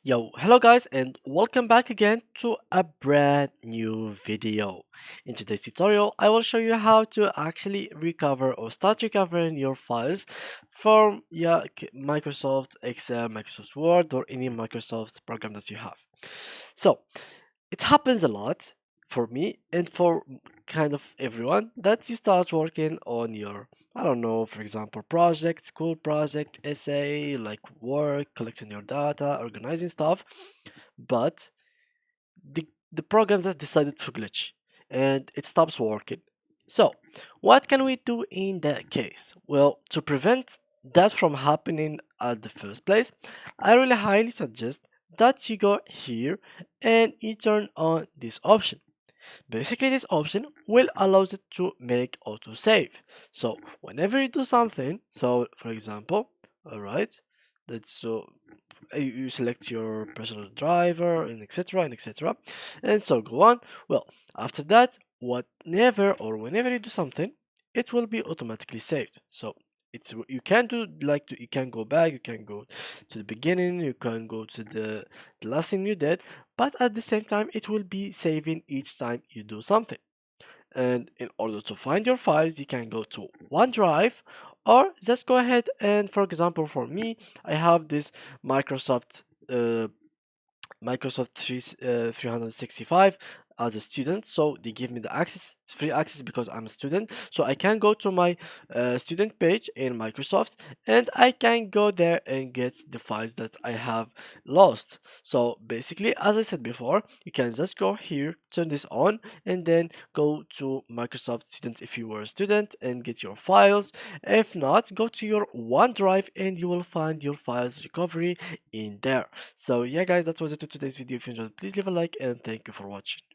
Yo, hello guys, and welcome back again to a brand new video. In today's tutorial, I will show you how to actually recover or start recovering your files from Microsoft Excel, Microsoft Word, or any Microsoft program that you have. So, it happens a lot for me and for kind of everyone that you start working on your, I don't know, for example, project, school project, essay, like work, collecting your data, organizing stuff, but the program just decided to glitch and it stops working. So, what can we do in that case? Well, to prevent that from happening at the first place, I really highly suggest that you go here and you turn on this option. Basically, this option will allows it to make autosave. So whenever you do something, so for example, all right, that's so you select your personal driver and etc, and so go on. Well, after that, whatever or whenever you do something, it will be automatically saved. So it's you can do you can go back, you can go to the beginning, you can go to the last thing you did, but at the same time it will be saving each time you do something. And in order to find your files, you can go to OneDrive, or just go ahead and, for example, for me, I have this Microsoft uh, Microsoft 365 as a student, so they give me the access, free access, because I'm a student. So I can go to my student page in Microsoft, and I can go there and get the files that I have lost. So basically, as I said before, you can just go here, turn this on, and then go to Microsoft Student if you were a student and get your files. If not, go to your OneDrive and you will find your files recovery in there. So yeah guys, that was it for today's video. If you enjoyed, please leave a like and thank you for watching.